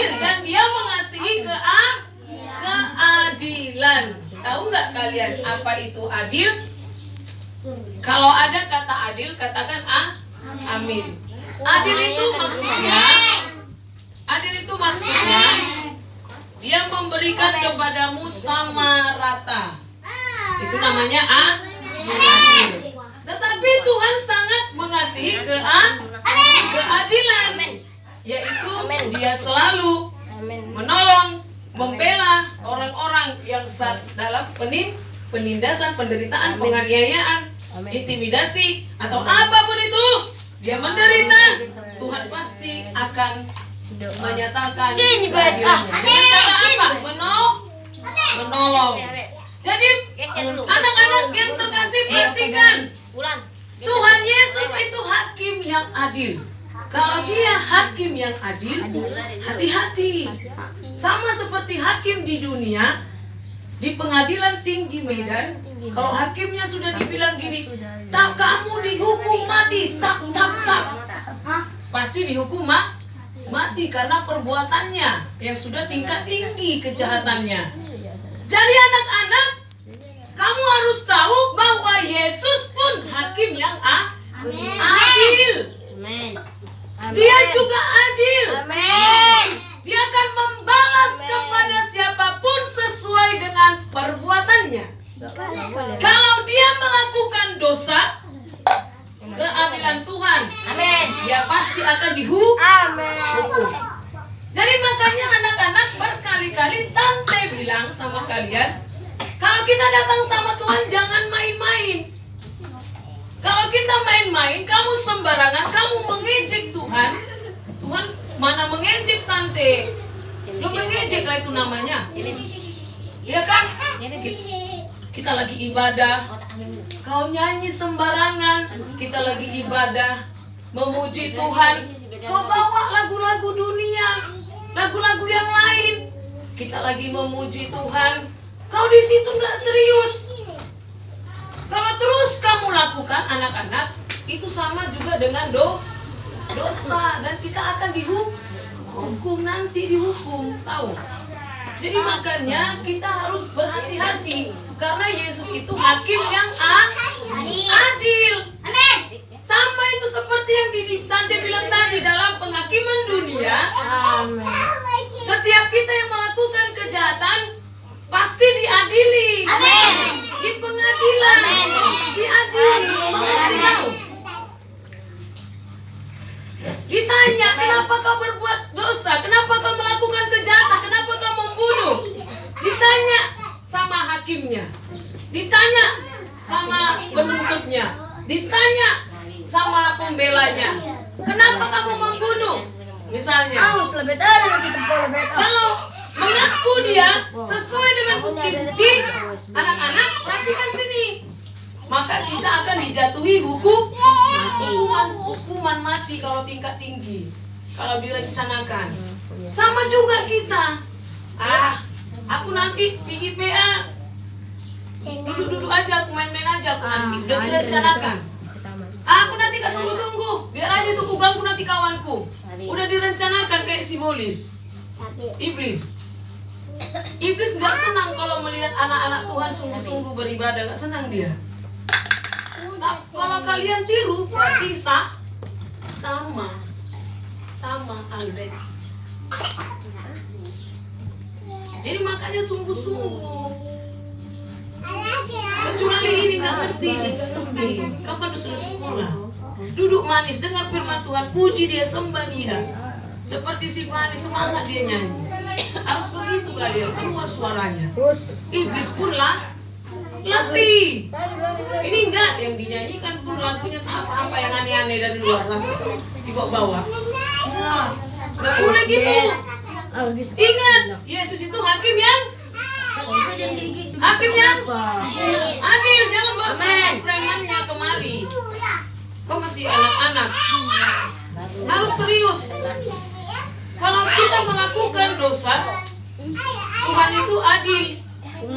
adil dan dia mengasihi keadilan. Tahu nggak kalian apa itu adil? Kalau ada kata adil, katakan amin. Adil itu maksudnya dia memberikan kepadamu sama rata. Itu namanya adil. Tetapi Tuhan sangat mengasihi keadilan, yaitu dia selalu menolong, membela orang-orang yang dalam penindasan, penderitaan, penganiayaan, intimidasi, atau apapun itu dia menderita. Tuhan pasti akan menyatakan keadilannya. Dengan cara apa? Menolong. Jadi anak-anak yang terkasih, perhatikan, Tuhan Yesus itu hakim yang adil. Kalau dia hakim yang adil, hati-hati. Sama seperti hakim di dunia, di pengadilan tinggi Medan, kalau hakimnya sudah dibilang gini, tak, kamu dihukum mati, tak, pasti dihukum mati karena perbuatannya yang sudah tingkat tinggi kejahatannya. Jadi anak-anak, kamu harus tahu bahwa Yesus pun hakim yang adil. Dia juga adil. Dia akan membalas kepada siapapun sesuai dengan perbuatannya. Kalau dia melakukan dosa, keadilan Tuhan, dia pasti akan dihukum. Jadi makanya anak-anak, berkali-kali Tante bilang sama kalian, kalau kita datang sama Tuhan jangan main-main. Kalau kita main-main, kamu sembarangan, kamu mengejek Tuhan. Tuhan mana mengejek Tante? Lo mengejek lah itu namanya. Iya kan? Kita lagi ibadah, kau nyanyi sembarangan. Kita lagi ibadah, memuji Tuhan, kau bawa lagu-lagu dunia, lagu-lagu yang lain. Kita lagi memuji Tuhan, kau di situ nggak serius. Kalau terus kamu lakukan, anak-anak, itu sama juga dengan dosa, dan kita akan dihukum, nanti dihukum, tahu? Jadi makanya kita harus berhati-hati, karena Yesus itu hakim yang adil. Sama itu seperti yang Tante bilang tadi, dalam penghakiman dunia, setiap kita yang melakukan kejahatan pasti diadili. Di pengadilan, diadili. Ditanya, kenapa kau berbuat dosa? Kenapa kau melakukan kejahatan? Kenapa kau membunuh? Ditanya sama hakimnya, ditanya sama penuntutnya, ditanya sama pembelanya, kenapa kamu membunuh? Misalnya, kalau mengaku dia sesuai dengan bukti-bukti, anak-anak perhatikan sini, maka kita akan dijatuhi hukuman mati kalau tingkat tinggi, kalau direncanakan. Sama juga kita, aku nanti pergi PA, duduk-duduk aja, aku main-main aja, aku nanti udah direncanakan. Aku nanti gak sungguh-sungguh, biar aja tuh ganggu nanti kawanku. Udah direncanakan kayak simbolis. Iblis gak senang kalau melihat anak-anak Tuhan sungguh-sungguh beribadah, gak senang dia. Kalau kalian tiru, berarti sama Albert. Jadi makanya sungguh-sungguh. Kecuali ini nggak ngerti. Kau kan sudah sekolah. Duduk manis, dengar firman Tuhan, puji dia, sembah dia. Seperti si manis, semangat dia nyanyi. Harus begitu kalian, keluar suaranya. Iblis pun lari. Ini enggak, yang dinyanyikan pun lagunya tak apa-apa yang aneh-aneh dari luar sampai dibawa-bawa. Gak boleh gitu. Ingat, Yesus itu hakim yang adil. Jangan bawa premannya kemari. Kau masih anak-anak, harus serius. Kalau kita melakukan dosa, Tuhan itu adil.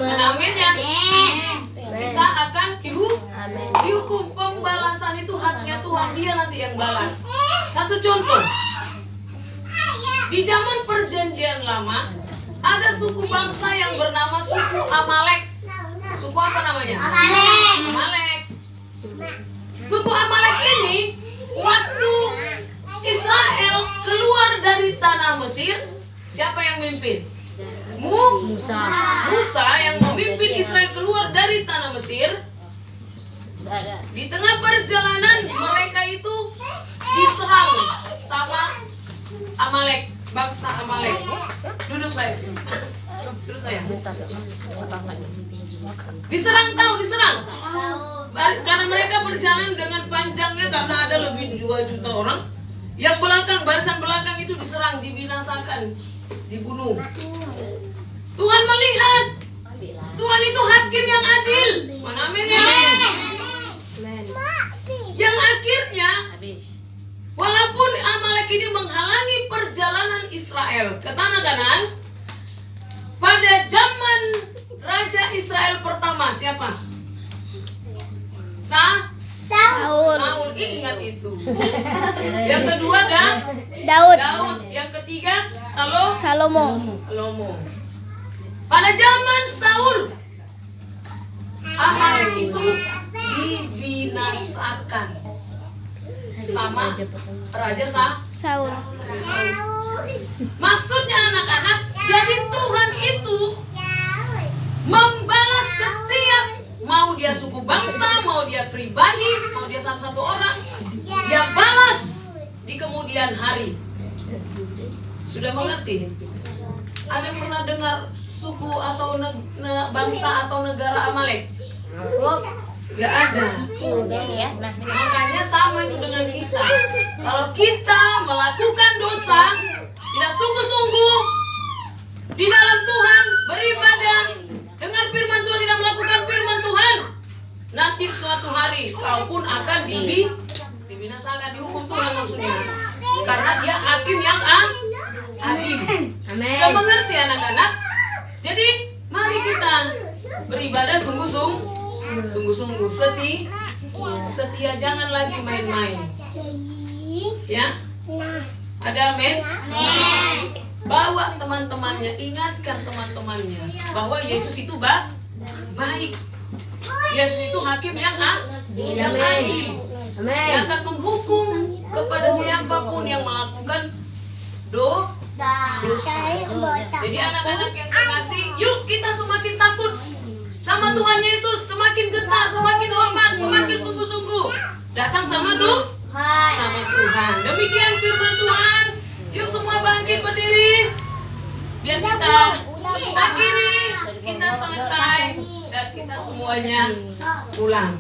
Amin ya. Kita akan dihukum. Pembalasan itu haknya Tuhan, dia nanti yang balas. Satu contoh, Di zaman Perjanjian Lama ada suku bangsa yang bernama suku Amalek. Suku apa namanya? Amalek. Suku Amalek ini waktu Israel keluar dari tanah Mesir, siapa yang memimpin? Musa yang memimpin Israel keluar dari tanah Mesir. Di tengah perjalanan mereka itu diserang sama Amalek, bangsa Amalek. Duduk saya. Diserang, diserang. Karena mereka berjalan dengan panjangnya, karena ada lebih 2 juta orang. Yang belakang, barisan belakang itu diserang, dibinasakan, dibunuh. Tuhan melihat, Tuhan itu hakim yang adil. Mana amin ya? Yang akhirnya, walaupun Amalek ini menghalangi perjalanan Israel ke tanah Kanaan, pada zaman Raja Israel pertama siapa? Saul. Ingat itu. Yang kedua Daud. Yang ketiga Salomo. Pada zaman Saul, Amalek itu dibinasakan sama Raja Saul. Maksudnya anak-anak, jadi Tuhan itu membalas setiap, mau dia suku bangsa, mau dia pribadi, mau dia satu-satu orang, dia balas di kemudian hari. Sudah mengerti? Ada yang pernah dengar suku atau bangsa atau negara Amalek? Gak ada. Makanya sama itu dengan kita. Kalau kita melakukan dosa, tidak sungguh-sungguh di dalam Tuhan, beribadah, dengar firman Tuhan, tidak melakukan firman Tuhan, nanti suatu hari kau pun akan dibinasakan, dihukum Tuhan maksudnya. Karena dia hakim yang adil. Sudah mengerti anak-anak? Jadi mari kita beribadah sungguh-sungguh, setia, jangan lagi main-main. Ya? Ada amin? Bawa teman-temannya, ingatkan teman-temannya bahwa Yesus itu baik. Yesus itu hakim yang adil. Dia akan menghukum kepada siapapun yang melakukan dosa. Jadi anak-anak yang terkasih, yuk kita semakin takut sama Tuhan Yesus, semakin gentar, semakin hormat, semakin sungguh-sungguh datang sama Tuhan. Demikian firman Tuhan. Yuk semua bangkit berdiri, biar kita akhiri, kita selesai dan kita semuanya pulang.